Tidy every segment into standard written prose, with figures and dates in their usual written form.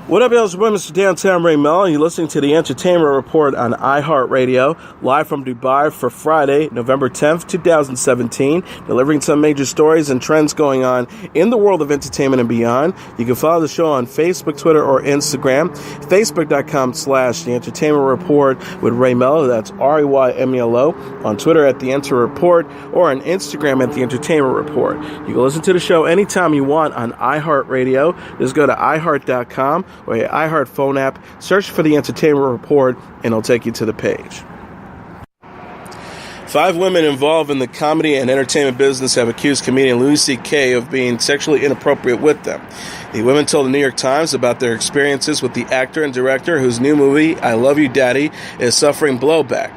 What up, y'all? It's your boy, Mr. Downtown Ray Melo. You're listening to the Entertainment Report on iHeartRadio, live from Dubai for Friday, November 10th, 2017, delivering some major stories and trends going on in the world of entertainment and beyond. You can follow the show on Facebook, Twitter, or Instagram. Facebook.com/The Entertainment Report with Ray Melo. That's RAYMELO. On Twitter at The Enter Report, or on Instagram at The Entertainment Report. You can listen to the show anytime you want on iHeartRadio. Just go to iHeart.com or your iHeart phone app, search for The Entertainment Report, and it'll take you to the page. 5 women involved in the comedy and entertainment business have accused comedian Louis C.K. of being sexually inappropriate with them. The women told the New York Times about their experiences with the actor and director whose new movie, I Love You, Daddy, is suffering blowback.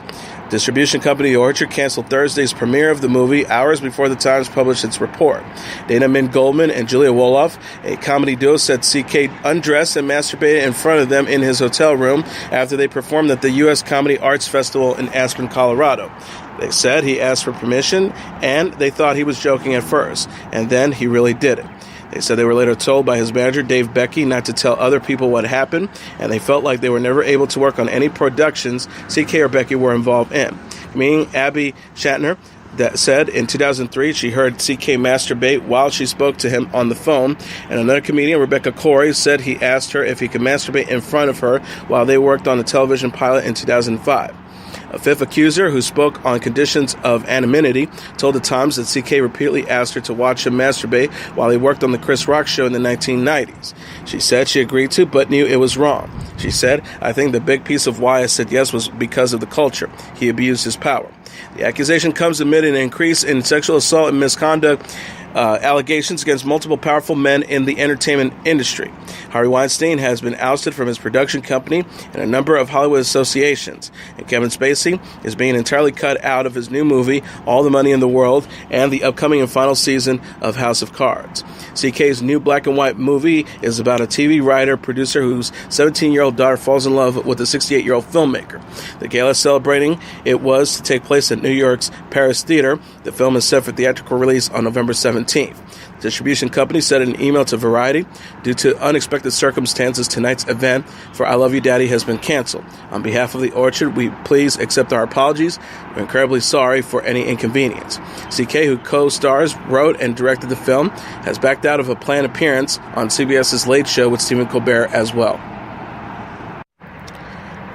Distribution company The Orchard canceled Thursday's premiere of the movie hours before the Times published its report. Dana Mint Goldman and Julia Wolof, a comedy duo, said C.K. undressed and masturbated in front of them in his hotel room after they performed at the U.S. Comedy Arts Festival in Aspen, Colorado. They said he asked for permission, and they thought he was joking at first, and then he really did it. They said they were later told by his manager, Dave Becky, not to tell other people what happened, and they felt like they were never able to work on any productions C.K. or Becky were involved in. Comedian Abby Shatner that said in 2003 she heard C.K. masturbate while she spoke to him on the phone, and another comedian, Rebecca Corey, said he asked her if he could masturbate in front of her while they worked on the television pilot in 2005. A fifth accuser, who spoke on conditions of anonymity, told the Times that C.K. repeatedly asked her to watch him masturbate while he worked on the Chris Rock show in the 1990s. She said she agreed to, but knew it was wrong. She said, I think the big piece of why I said yes was because of the culture. He abused his power. The accusation comes amid an increase in sexual assault and misconduct allegations against multiple powerful men in the entertainment industry. Harvey Weinstein has been ousted from his production company and a number of Hollywood associations, and Kevin Spacey is being entirely cut out of his new movie, All the Money in the World, and the upcoming and final season of House of Cards. CK's new black and white movie is about a TV writer-producer whose 17-year-old daughter falls in love with a 68-year-old filmmaker. The gala celebrating it was to take place at New York's Paris Theater. The film is set for theatrical release on November 17th. The distribution company said in an email to Variety, due to unexpected circumstances, tonight's event for I Love You, Daddy has been canceled. On behalf of The Orchard, we please accept our apologies. We're incredibly sorry for any inconvenience. CK, who co-stars, wrote, and directed the film, has backed out of a planned appearance on CBS's Late Show with Stephen Colbert as well.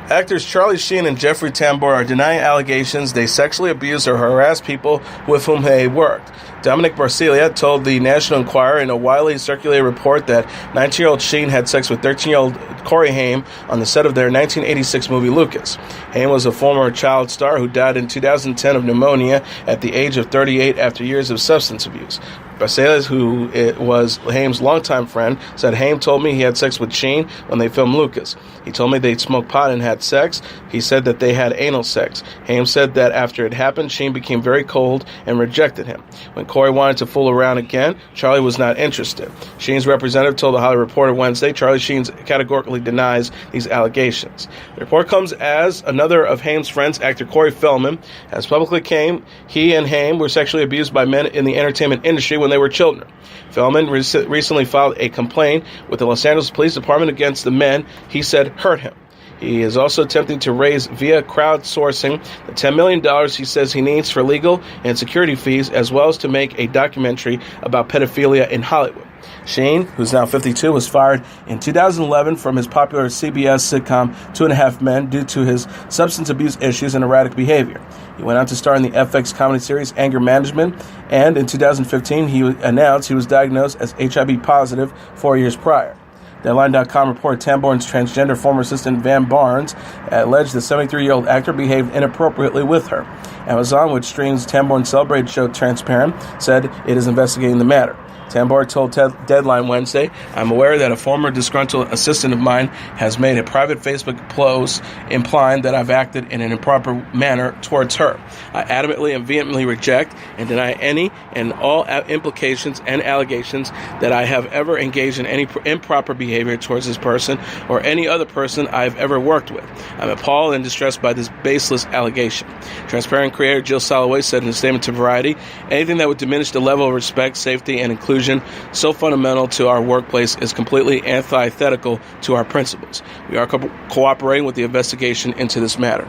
Actors Charlie Sheen and Jeffrey Tambor are denying allegations they sexually abused or harassed people with whom they worked. Dominic Barcelia told the National Enquirer in a widely circulated report that 19-year-old Sheen had sex with 13-year-old Corey Haim on the set of their 1986 movie Lucas. Haim was a former child star who died in 2010 of pneumonia at the age of 38 after years of substance abuse. Barcelia, who was Haim's longtime friend, said Haim told me he had sex with Sheen when they filmed Lucas. He told me they'd smoked pot and had sex. He said that they had anal sex. Haim said that after it happened, Sheen became very cold and rejected him. When Corey wanted to fool around again, Charlie was not interested. Sheen's representative told the Hollywood Reporter Wednesday Charlie Sheen categorically denies these allegations. The report comes as another of Haim's friends, actor Corey Feldman, has publicly claimed he and Haim were sexually abused by men in the entertainment industry when they were children. Feldman recently filed a complaint with the Los Angeles Police Department against the men he said hurt him. He is also attempting to raise via crowdsourcing the $10 million he says he needs for legal and security fees, as well as to make a documentary about pedophilia in Hollywood. Sheen, who's now 52, was fired in 2011 from his popular CBS sitcom 2.5 Men due to his substance abuse issues and erratic behavior. He went on to star in the FX comedy series Anger Management, and in 2015 he announced he was diagnosed as HIV positive 4 years prior. Deadline.com reported Tambor's transgender former assistant Van Barnes alleged the 73-year-old actor behaved inappropriately with her. Amazon, which streams Tambor's celebrated show Transparent, said it is investigating the matter. Tambor told Deadline Wednesday, I'm aware that a former disgruntled assistant of mine has made a private Facebook post implying that I've acted in an improper manner towards her. I adamantly and vehemently reject and deny any and all implications and allegations that I have ever engaged in any improper behavior towards this person or any other person I have ever worked with. I'm appalled and distressed by this baseless allegation. Transparent creator Jill Soloway said in a statement to Variety, anything that would diminish the level of respect, safety, and inclusion inclusion, so fundamental to our workplace, is completely antithetical to our principles. We are cooperating with the investigation into this matter.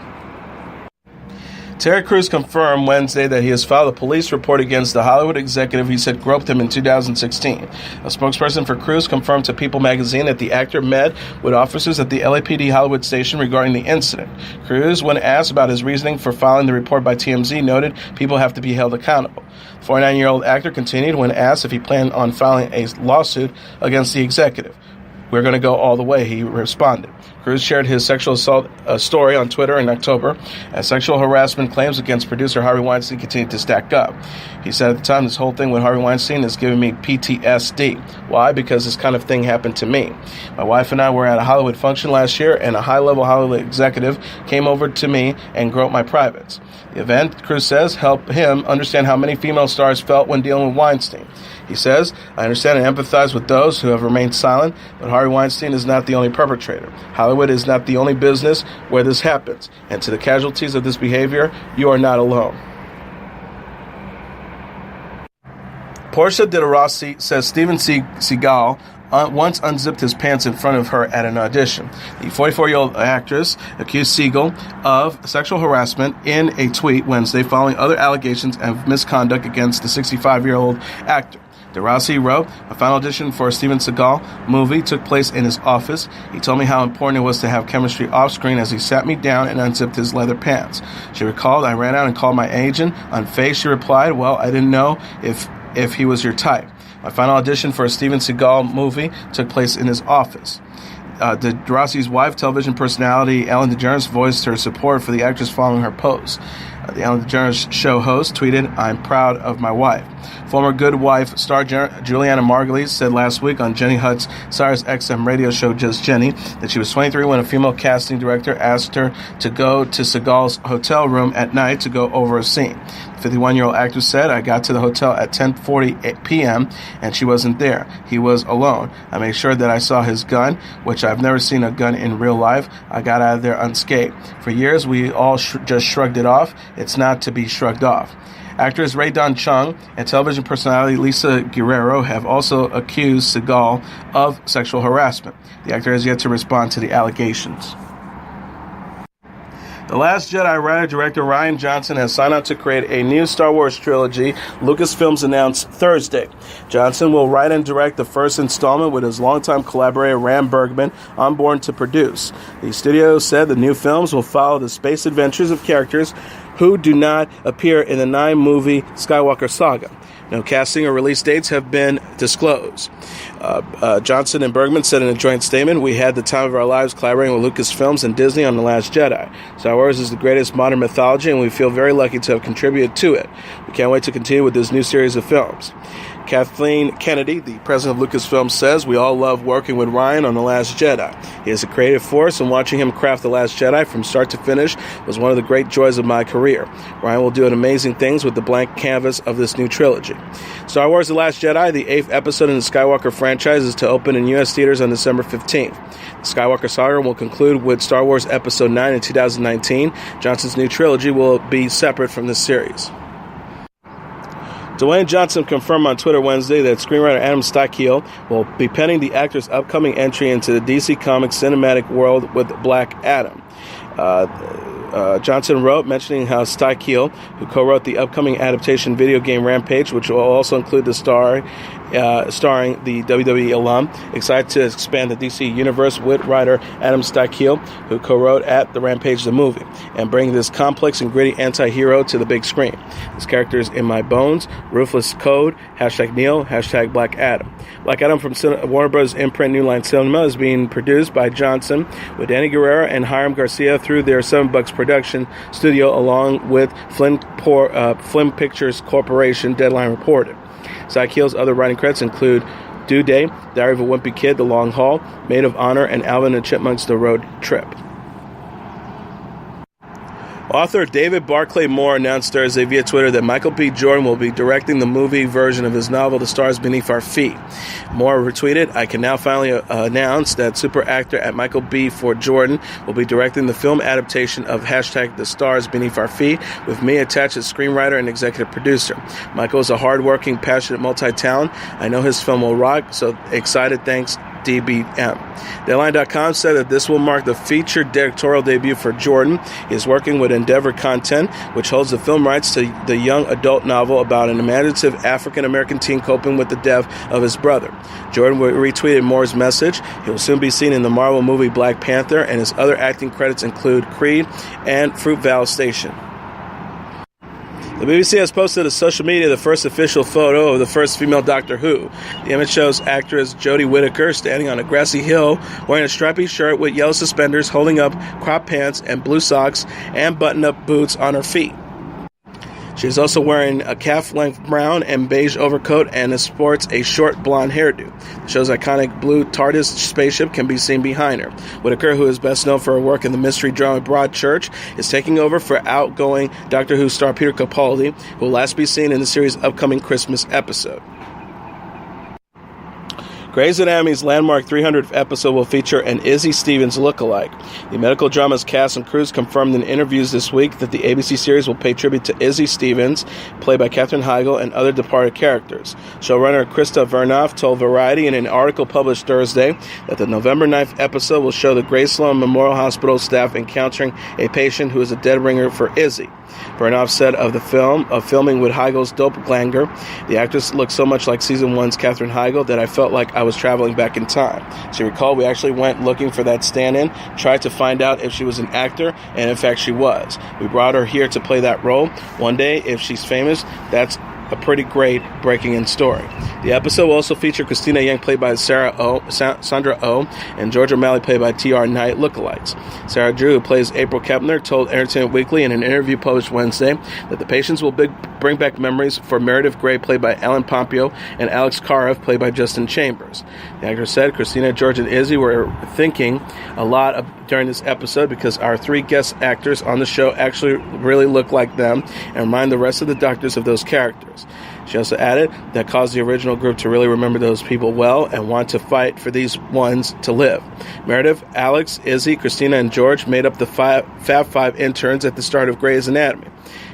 Terry Crews confirmed Wednesday that he has filed a police report against the Hollywood executive he said groped him in 2016. A spokesperson for Crews confirmed to People magazine that the actor met with officers at the LAPD Hollywood station regarding the incident. Crews, when asked about his reasoning for filing the report by TMZ, noted people have to be held accountable. The 49-year-old actor continued when asked if he planned on filing a lawsuit against the executive. "We're going to go all the way," he responded. Crews shared his sexual assault story on Twitter in October as sexual harassment claims against producer Harvey Weinstein continued to stack up. He said at the time, "This whole thing with Harvey Weinstein is giving me PTSD. Why? Because this kind of thing happened to me. My wife and I were at a Hollywood function last year, and a high-level Hollywood executive came over to me and groped my privates. The event," Crews says, "helped him understand how many female stars felt when dealing with Weinstein. He says, I understand and empathize with those who have remained silent, but Harvey Weinstein is not the only perpetrator. Hollywood is not the only business where this happens. And to the casualties of this behavior, you are not alone." Portia de Rossi says Steven Seagal once unzipped his pants in front of her at an audition. The 44-year-old actress accused Seagal of sexual harassment in a tweet Wednesday following other allegations of misconduct against the 65-year-old actor. De Rossi wrote, "My final audition for a Steven Seagal movie took place in his office. He told me how important it was to have chemistry off-screen as he sat me down and unzipped his leather pants." She recalled, "I ran out and called my agent. Unfazed, she replied, well, I didn't know if he was your type. My final audition for a Steven Seagal movie took place in his office." De Rossi's wife, television personality Ellen DeGeneres, voiced her support for the actress following her post. The Ellen DeGeneres show host tweeted, "I'm proud of my wife." Former Good Wife star Juliana Margulies said last week on Jenny Hutt's Sirius XM radio show Just Jenny that she was 23 when a female casting director asked her to go to Seagal's hotel room at night to go over a scene. The 51-year-old actress said, "I got to the hotel at 10:40 p.m. and she wasn't there. He was alone. I made sure that I saw his gun, which I've never seen a gun in real life. I got out of there unscathed. For years, we all just shrugged it off. It's not to be shrugged off." Actress Rae Dawn Chong and television personality Lisa Guerrero have also accused Seagal of sexual harassment. The actor has yet to respond to the allegations. The Last Jedi writer-director Rian Johnson has signed on to create a new Star Wars trilogy, Lucasfilms announced Thursday. Johnson will write and direct the first installment with his longtime collaborator Ram Bergman on board to produce. The studio said the new films will follow the space adventures of characters who do not appear in the 9-movie Skywalker saga. No casting or release dates have been disclosed. Johnson and Bergman said in a joint statement, "We had the time of our lives collaborating with Lucasfilms and Disney on The Last Jedi. Star Wars is the greatest modern mythology, and we feel very lucky to have contributed to it. We can't wait to continue with this new series of films." Kathleen Kennedy, the president of Lucasfilm, says, "We all love working with Rian on The Last Jedi. He is a creative force, and watching him craft The Last Jedi from start to finish was one of the great joys of my career. Rian will do amazing things with the blank canvas of this new trilogy." Star Wars The Last Jedi, the 8th episode in the Skywalker franchise, is to open in U.S. theaters on December 15th. The Skywalker saga will conclude with Star Wars Episode 9 in 2019. Johnson's new trilogy will be separate from this series. Dwayne Johnson confirmed on Twitter Wednesday that screenwriter Adam Sztykiel will be penning the actor's upcoming entry into the DC Comics cinematic world with Black Adam. Johnson wrote, mentioning how Sztykiel, who co-wrote the upcoming adaptation video game Rampage, which will also include the starring the WWE alum, excited to expand the DC universe with writer Adam Sztykiel, who co-wrote at the Rampage the movie, and bring this complex and gritty anti-hero to the big screen. This character is in my bones, Ruthless Code, #Neil, #Black Adam. Black Adam from Warner Bros. Imprint New Line Cinema is being produced by Johnson with Danny Guerrero and Hiram Garcia through their 7 Bucks production studio, along with Flynn Pictures Corporation, Deadline reported. Sztykiel's other writing credits include Due Day, Diary of a Wimpy Kid, The Long Haul, Maid of Honor, and Alvin and the Chipmunks, The Road Trip. Author David Barclay Moore announced Thursday via Twitter that Michael B. Jordan will be directing the movie version of his novel, The Stars Beneath Our Feet. Moore retweeted, "I can now finally announce that super actor at Michael B. for Jordan will be directing the film adaptation of #The Stars Beneath Our Feet, with me attached as screenwriter and executive producer. Michael is a hardworking, passionate multi-talent. I know his film will rock, so excited, thanks, DBM." Deadline.com said that this will mark the featured directorial debut for Jordan. He is working with Endeavor Content, which holds the film rights to the young adult novel about an imaginative African-American teen coping with the death of his brother. Jordan retweeted Moore's message. He will soon be seen in the Marvel movie Black Panther, and his other acting credits include Creed and Fruitvale Station. The BBC has posted to social media the first official photo of the first female Doctor Who. The image shows actress Jodie Whittaker standing on a grassy hill wearing a stripy shirt with yellow suspenders, holding up cropped pants and blue socks and button-up boots on her feet. She is also wearing a calf-length brown and beige overcoat and sports a short blonde hairdo. The show's iconic blue TARDIS spaceship can be seen behind her. Whittaker, who is best known for her work in the mystery drama Broadchurch, is taking over for outgoing Doctor Who star Peter Capaldi, who will last be seen in the series' upcoming Christmas episode. Grey's Anatomy's landmark 300th episode will feature an Izzie Stevens lookalike. The medical drama's cast and crews confirmed in interviews this week that the ABC series will pay tribute to Izzie Stevens, played by Katherine Heigl, and other departed characters. Showrunner Krista Vernoff told Variety in an article published Thursday that the November 9th episode will show the Grace Sloan Memorial Hospital staff encountering a patient who is a dead ringer for Izzie. Vernoff said of filming with Heigl's doppelganger, "The actress looked so much like season 1's Katherine Heigl that I felt like I was traveling back in time." So you recall, we actually went looking for that stand-in, tried to find out if she was an actor, and in fact she was. We brought her here to play that role. One day, if she's famous, that's a pretty great breaking-in story. The episode will also feature Christina Yang, played by Sandra Oh, and George O'Malley, played by T.R. Knight, lookalikes. Sarah Drew, who plays April Kepner, told Entertainment Weekly in an interview published Wednesday that the patients will bring back memories for Meredith Grey, played by Ellen Pompeo, and Alex Karev, played by Justin Chambers. The actor said, "Christina, George, and Izzie were thinking a lot during this episode because our 3 guest actors on the show actually really look like them and remind the rest of the doctors of those characters." She also added that caused the original group to really remember those people well and want to fight for these ones to live. Meredith, Alex, Izzie, Christina, and George made up the Fab Five interns at the start of Grey's Anatomy.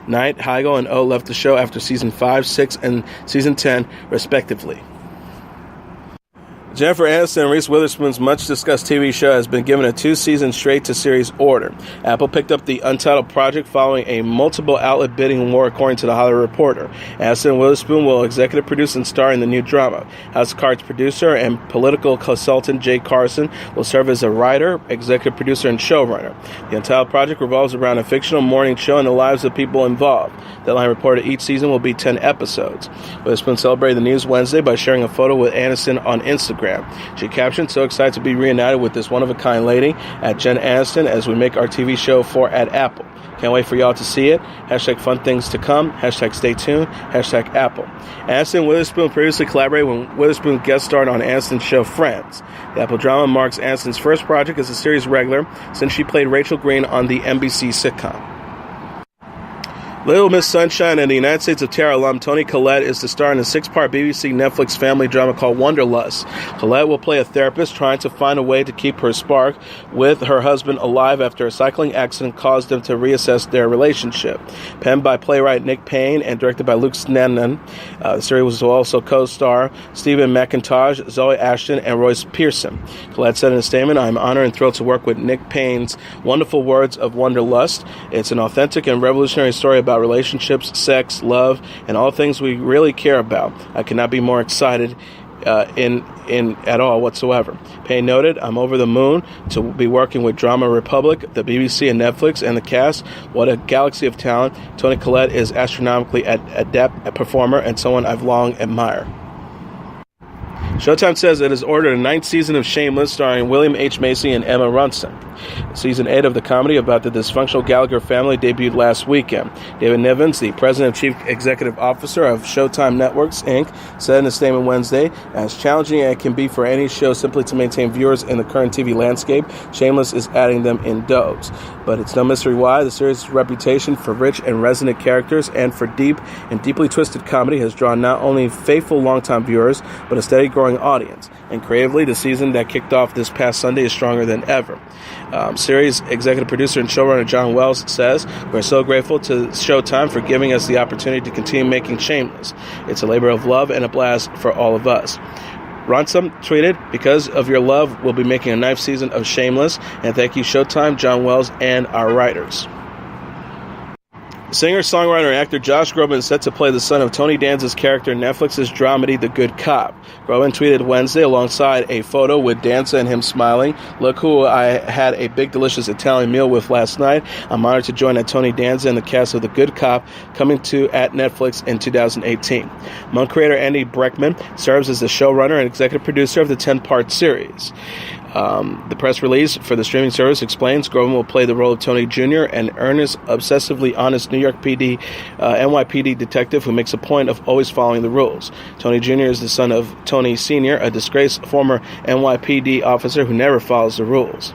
Knight, Heigl, and O left the show after season 5, 6, and season 10, respectively. Jennifer Aniston and Reese Witherspoon's much-discussed TV show has been given a 2-season straight-to-series order. Apple picked up the untitled project following a multiple-outlet bidding war, according to The Hollywood Reporter. Aniston and Witherspoon will executive produce and star in the new drama. House of Cards producer and political consultant Jay Carson will serve as a writer, executive producer, and showrunner. The untitled project revolves around a fictional morning show and the lives of people involved. Deadline reported each season will be 10 episodes. Witherspoon celebrated the news Wednesday by sharing a photo with Aniston on Instagram. She captioned, "So excited to be reunited with this one-of-a-kind lady at Jen Aniston as we make our TV show for at Apple. Can't wait for y'all to see it. #fun things to come. #stay tuned. #Apple." Aniston and Witherspoon previously collaborated when Witherspoon guest starred on Aniston's show Friends. The Apple drama marks Aniston's first project as a series regular since she played Rachel Green on the NBC sitcom. Little Miss Sunshine and the United States of Terror alum Toni Collette is to star in a 6-part BBC Netflix family drama called Wanderlust. Collette will play a therapist trying to find a way to keep her spark with her husband alive after a cycling accident caused them to reassess their relationship. Penned by playwright Nick Payne and directed by Luke Snedden, the series will also co-star Stephen McIntosh, Zoe Ashton, and Royce Pearson. Collette said in a statement, "I am honored and thrilled to work with Nick Payne's wonderful words of Wanderlust. It's an authentic and revolutionary story about relationships, sex, love, and all things we really care about. I cannot be more excited in at all whatsoever." Payne noted, "I'm over the moon to be working with Drama Republic, the BBC, and Netflix, and the cast. What a galaxy of talent. Toni Collette is astronomically adept performer and someone I've long admired." Showtime says it has ordered a 9th season of Shameless starring William H. Macy and Emma Runson. Season 8 of the comedy about the dysfunctional Gallagher family debuted last weekend. David Nivens, the president and chief executive officer of Showtime Networks, Inc., said in a statement Wednesday, as challenging as it can be for any show simply to maintain viewers in the current TV landscape, Shameless is adding them in droves. But it's no mystery why. The series' reputation for rich and resonant characters and for deep and deeply twisted comedy has drawn not only faithful longtime viewers, but a steady growing audience. And creatively, the season that kicked off this past Sunday is stronger than ever. Series executive producer and showrunner John Wells says, "We're so grateful to Showtime for giving us the opportunity to continue making Shameless. It's a labor of love and a blast for all of us." Ransom tweeted, "Because of your love, we'll be making a 9th season of Shameless, and thank you Showtime, John Wells, and our writers." Singer, songwriter, and actor Josh Groban is set to play the son of Tony Danza's character in Netflix's dramedy The Good Cop. Groban tweeted Wednesday alongside a photo with Danza and him smiling, "Look who I had a big delicious Italian meal with last night. I'm honored to join Tony Danza and the cast of The Good Cop, coming to at Netflix in 2018. Monk creator Andy Breckman serves as the showrunner and executive producer of the 10-part series. The press release for the streaming service explains Groban will play the role of Tony Jr., an earnest, obsessively honest New York NYPD detective who makes a point of always following the rules. Tony Jr. is the son of Tony Sr., a disgraced former NYPD officer who never follows the rules.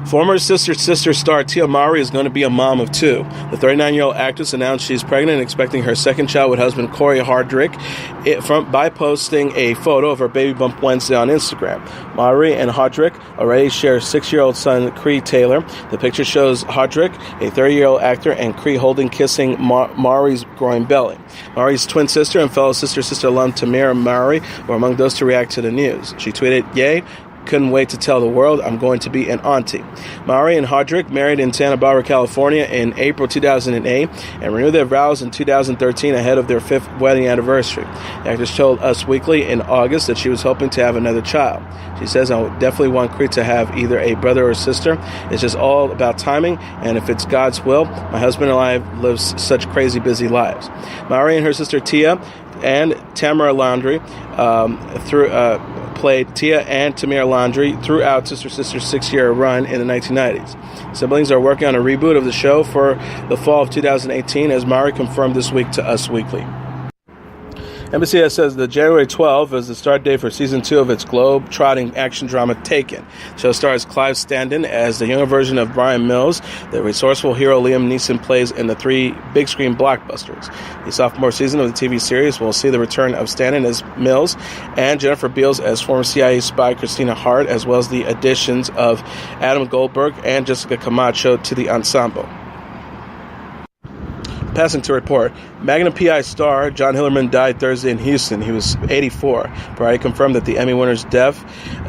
Former Sister star Tia Mowry is going to be a mom of 2. The 39-year-old actress announced she's pregnant and expecting her second child with husband Cory Hardrict by posting a photo of her baby bump Wednesday on Instagram. Mowry and Hardrict already share 6-year-old son Cree Taylor. The picture shows Hardrict, a 30-year-old actor, and Cree holding kissing Mowry's growing belly. Mowry's twin sister and fellow sister alum Tamara Mowry were among those to react to the news. She tweeted, "Yay. Couldn't wait to tell the world I'm going to be an auntie." Mowry and Hardrict married in Santa Barbara, California in April 2008 and renewed their vows in 2013 ahead of their 5th wedding anniversary. The actress told Us Weekly in August that she was hoping to have another child. She says, "I would definitely want Cree to have either a brother or sister. It's just all about timing, and if it's God's will, my husband and I live such crazy busy lives." Mowry and her sister Tia and Tamara Landry played Tia and Tamara Landry throughout Sister's 6-year run in the 1990s. Siblings are working on a reboot of the show for the fall of 2018, as Mowry confirmed this week to Us Weekly. NBC says that January 12th is the start date for Season 2 of its globe-trotting action drama Taken. The show stars Clive Standen as the younger version of Brian Mills, the resourceful hero Liam Neeson plays in the 3 big-screen blockbusters. The sophomore season of the TV series will see the return of Standen as Mills and Jennifer Beals as former CIA spy Christina Hart, as well as the additions of Adam Goldberg and Jessica Camacho to the ensemble. Passing to report, Magnum PI star John Hillerman died Thursday in Houston. He was 84. Variety confirmed that the Emmy winner's death.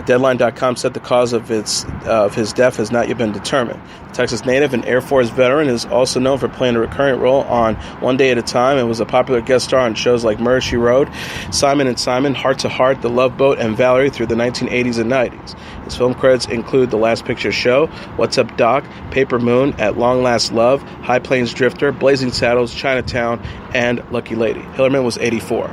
Deadline.com said the cause of his death has not yet been determined. The Texas native and Air Force veteran is also known for playing a recurring role on One Day at a Time and was a popular guest star on shows like Murder, She Wrote, Simon and Simon, Heart to Heart, The Love Boat, and Valerie through the 1980s and 90s. His film credits include The Last Picture Show, What's Up Doc, Paper Moon, At Long Last Love, High Plains Drifter, Blazing Saddles, Chinatown, and Lucky Lady. Hillerman was 84.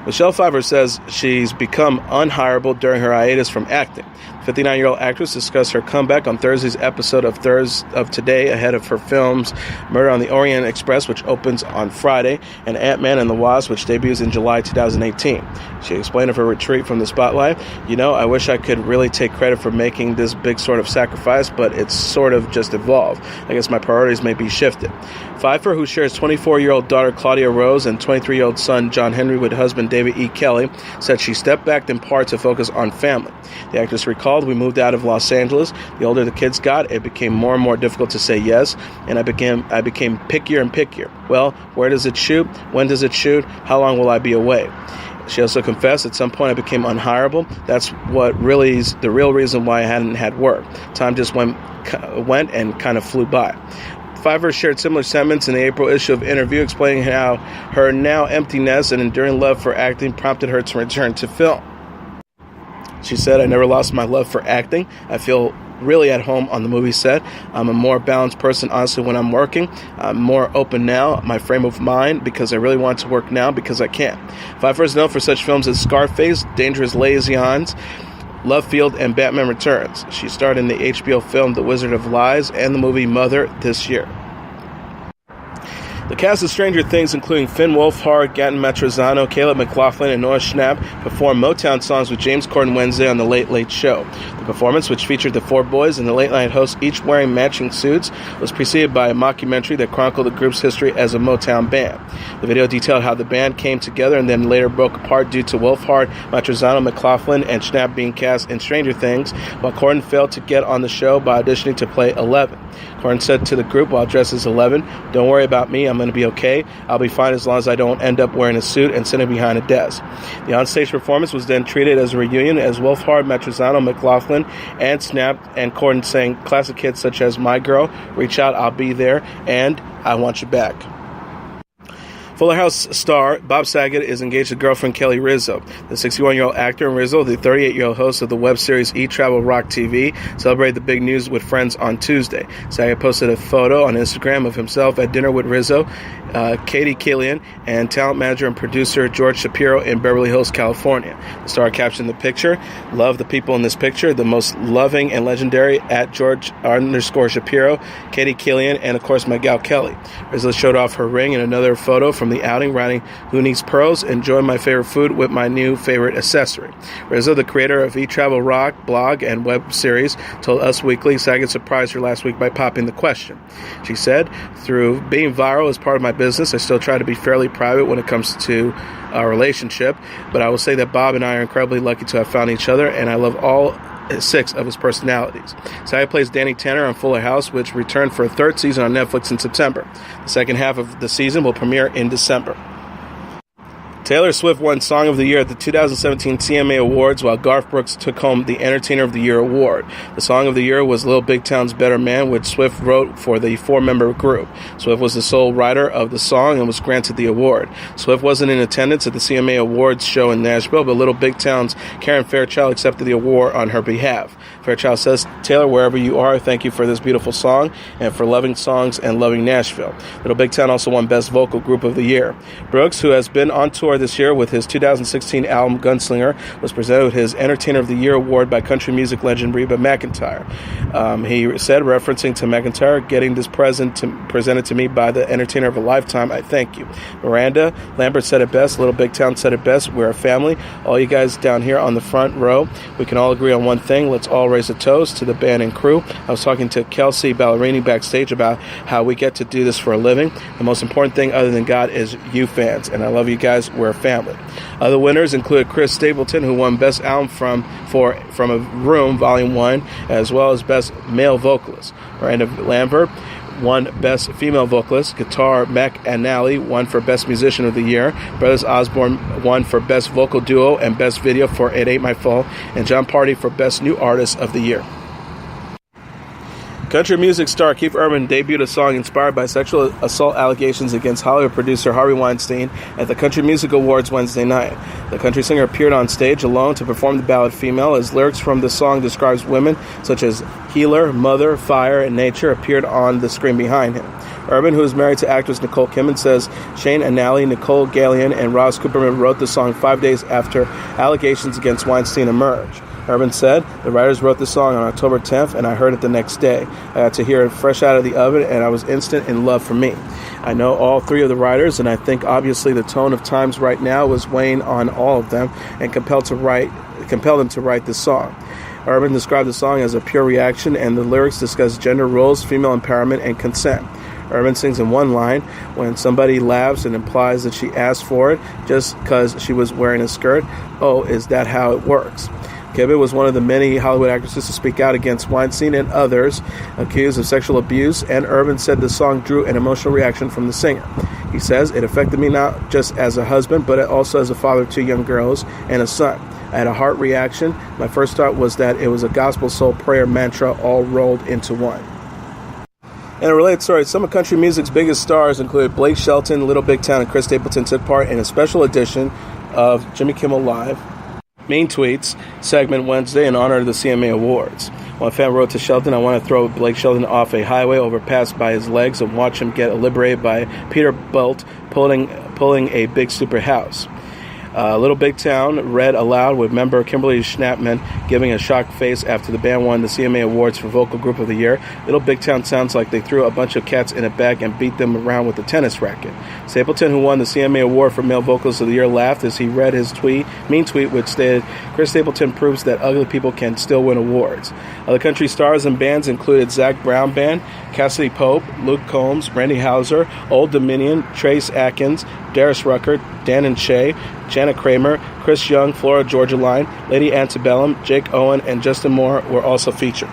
Michelle Pfeiffer says she's become unhireable during her hiatus from acting. The 59-year-old actress discussed her comeback on Thursday's episode of Today ahead of her films Murder on the Orient Express, which opens on Friday, and Ant-Man and the Wasp, which debuts in July 2018. She explained of her retreat from the spotlight, I wish I could really take credit for making this big sort of sacrifice, but it's sort of just evolved. I guess my priorities may be shifted." Pfeiffer, who shares 24-year-old daughter Claudia Rose and 23-year-old son John Henry with husband David E. Kelly, said she stepped back in part to focus on family. The actress recalled, "We moved out of Los Angeles. The older the kids got, it became more and more difficult to say yes, and I became pickier and pickier. Well, where does it shoot? When does it shoot? How long will I be away?" She also confessed, "At some point I became unhireable. That's what really is the real reason why I hadn't had work. Time just went and kind of flew by." Pfeiffer shared similar sentiments in the April issue of Interview, explaining how her now empty nest and enduring love for acting prompted her to return to film. She said, "I never lost my love for acting. I feel really at home on the movie set. I'm a more balanced person, honestly, when I'm working. I'm more open now, my frame of mind, because I really want to work now because I can. Pfeiffer is known for such films as Scarface, Dangerous Liaisons, Love Field, and Batman Returns. She starred in the HBO film The Wizard of Lies and the movie Mother this year. The cast of Stranger Things, including Finn Wolfhard, Gatton Matrosano, Caleb McLaughlin, and Noah Schnapp, performed Motown songs with James Corden Wednesday on The Late Late Show. The performance, which featured the four boys and the late-night hosts each wearing matching suits, was preceded by a mockumentary that chronicled the group's history as a Motown band. The video detailed how the band came together and then later broke apart due to Wolfhard, Matrosano, McLaughlin, and Schnapp being cast in Stranger Things, while Corden failed to get on the show by auditioning to play 11. Corden said to the group while dressed as 11, "Don't worry about me, I'm going to be okay. I'll be fine as long as I don't end up wearing a suit and sitting behind a desk." The onstage performance was then treated as a reunion as Wolfhard, Matrosano, McLaughlin, and Schnapp and Corden sang classic hits such as My Girl, Reach Out, I'll Be There, and I Want You Back. Fuller House star Bob Saget is engaged to girlfriend Kelly Rizzo. The 61-year-old actor and Rizzo, the 38-year-old host of the web series E-Travel Rock TV, celebrated the big news with friends on Tuesday. Saget posted a photo on Instagram of himself at dinner with Rizzo, Katie Killian, and talent manager and producer George Shapiro in Beverly Hills, California. The star captioned the picture, "Love the people in this picture, the most loving and legendary at George_Shapiro, Katie Killian, and of course my gal Kelly." Rizzo showed off her ring in another photo from the outing, writing, "Who needs pearls? Enjoy my favorite food with my new favorite accessory." Rizzo, the creator of E-Travel Rock blog and web series, told Us Weekly Saget surprised her last week by popping the question. She said, "Through being viral as part of my business, I still try to be fairly private when it comes to our relationship, but I will say that Bob and I are incredibly lucky to have found each other, and I love all 6 of his personalities." Saget plays Danny Tanner on Fuller House, which returned for a 3rd season on Netflix in September. The second half of the season will premiere in December. Taylor Swift won Song of the Year at the 2017 CMA Awards, while Garth Brooks took home the Entertainer of the Year award. The Song of the Year was Little Big Town's Better Man, which Swift wrote for the 4-member group. Swift was the sole writer of the song and was granted the award. Swift wasn't in attendance at the CMA Awards show in Nashville, but Little Big Town's Karen Fairchild accepted the award on her behalf. Fairchild says, "Taylor, wherever you are, thank you for this beautiful song and for loving songs and loving Nashville." Little Big Town also won Best Vocal Group of the Year. Brooks, who has been on tour this year with his 2016 album Gunslinger, was presented with his Entertainer of the Year award by country music legend Reba McEntire. He said, referencing to McEntire, "Getting this presented to me by the Entertainer of a Lifetime, I thank you." Miranda Lambert said it best. Little Big Town said it best. "We're a family. All you guys down here on the front row, we can all agree on one thing. Let's all raise a toast to the band and crew." I was talking to Kelsey Ballerini backstage about how we get to do this for a living. The most important thing other than God is you fans, and I love you guys. We're a family. Other winners include Chris Stapleton, who won Best Album from a Room, Volume 1, as well as Best Male Vocalist. Miranda Lambert won Best Female Vocalist. Guitar Mac Anally won for Best Musician of the Year. Brothers Osborne won for Best Vocal Duo and Best Video for It Ain't My Fault. And John Party for Best New Artist of the Year. Country music star Keith Urban debuted a song inspired by sexual assault allegations against Hollywood producer Harvey Weinstein at the Country Music Awards Wednesday night. The country singer appeared on stage alone to perform the ballad Female, as lyrics from the song describes women such as healer, mother, fire, and nature appeared on the screen behind him. Urban, who is married to actress Nicole Kidman, says Shane Anally, Nicole Gallion, and Ross Cooperman wrote the song 5 days after allegations against Weinstein emerged. Urban said, "The writers wrote the song on October 10th, and I heard it the next day. I got to hear it fresh out of the oven, and I was instant in love for me. I know all 3 of the writers, and I think obviously the tone of times right now was weighing on all of them and compelled them to write this song." Urban described the song as a pure reaction, and the lyrics discuss gender roles, female empowerment, and consent. Urban sings in one line, "When somebody laughs and implies that she asked for it just because she was wearing a skirt, oh, is that how it works?" Kidman was one of the many Hollywood actresses to speak out against Weinstein and others accused of sexual abuse, and Urban said the song drew an emotional reaction from the singer. He says, "It affected me not just as a husband, but also as a father of 2 young girls and a son. I had a heart reaction. My first thought was that it was a gospel soul prayer mantra all rolled into one." In a related story, some of country music's biggest stars included Blake Shelton, Little Big Town, and Chris Stapleton took part in a special edition of Jimmy Kimmel Live Mean Tweets segment Wednesday in honor of the CMA Awards. One fan wrote to Shelton, "I want to throw Blake Shelton off a highway overpass by his legs and watch him get liberated by Peter Bolt pulling a big super house." Little Big Town read aloud with member Kimberly Schnapman giving a shocked face after the band won the CMA Awards for Vocal Group of the Year. Little Big Town sounds like they threw a bunch of cats in a bag and beat them around with a tennis racket. Stapleton, who won the CMA Award for Male Vocals of the Year, laughed as he read his mean tweet, which stated, "Chris Stapleton proves that ugly people can still win awards." Other country stars and bands included Zach Brown Band, Cassidy Pope, Luke Combs, Randy Houser, Old Dominion, Trace Atkins, Darius Rucker, Dan and Shay, Janet Kramer, Chris Young, Flora Georgia Line, Lady Antebellum, Jake Owen, and Justin Moore were also featured.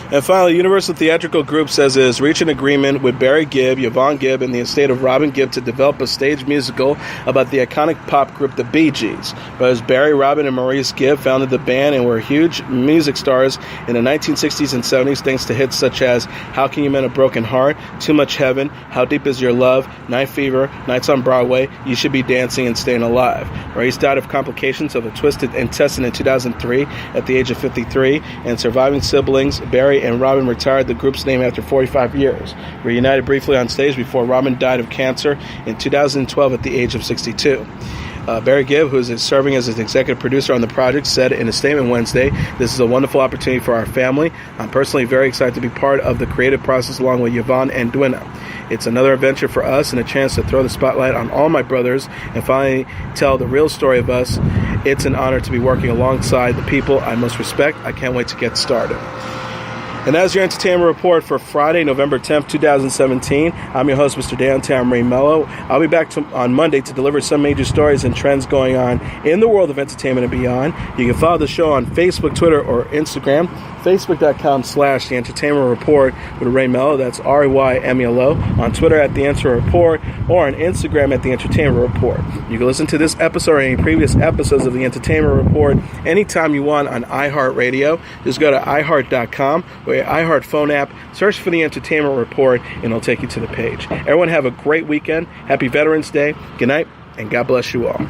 And finally, Universal Theatrical Group says it has reached an agreement with Barry Gibb, Yvonne Gibb, and the estate of Robin Gibb to develop a stage musical about the iconic pop group The Bee Gees. Brothers Barry, Robin, and Maurice Gibb founded the band and were huge music stars in the 1960s and 70s thanks to hits such as How Can You Mend a Broken Heart, Too Much Heaven, How Deep Is Your Love, Night Fever, Nights on Broadway, You Should Be Dancing, and Staying Alive. Maurice died of complications of a twisted intestine in 2003 at the age of 53, and surviving siblings Barry and Robin retired the group's name after 45 years. Reunited briefly on stage before Robin died of cancer in 2012 at the age of 62. Barry Gibb, who is serving as an executive producer on the project, said in a statement Wednesday, "This is a wonderful opportunity for our family. I'm personally very excited to be part of the creative process along with Yvonne and Dwina. It's another adventure for us and a chance to throw the spotlight on all my brothers and finally tell the real story of us. It's an honor to be working alongside the people I most respect. I can't wait to get started." And that's your entertainment report for Friday, November 10th, 2017. I'm your host, Mr. Downtown Ray Melo. I'll be back on Monday to deliver some major stories and trends going on in the world of entertainment and beyond. You can follow the show on Facebook, Twitter, or Instagram. Facebook.com/The Entertainment Report with Ray Melo. That's RAYMELO. On Twitter at The Enter Report or on Instagram at The Entertainment Report. You can listen to this episode or any previous episodes of The Entertainment Report anytime you want on iHeartRadio. Just go to iHeart.com or your iHeart phone app, search for The Entertainment Report, and it'll take you to the page. Everyone have a great weekend. Happy Veterans Day. Good night, and God bless you all.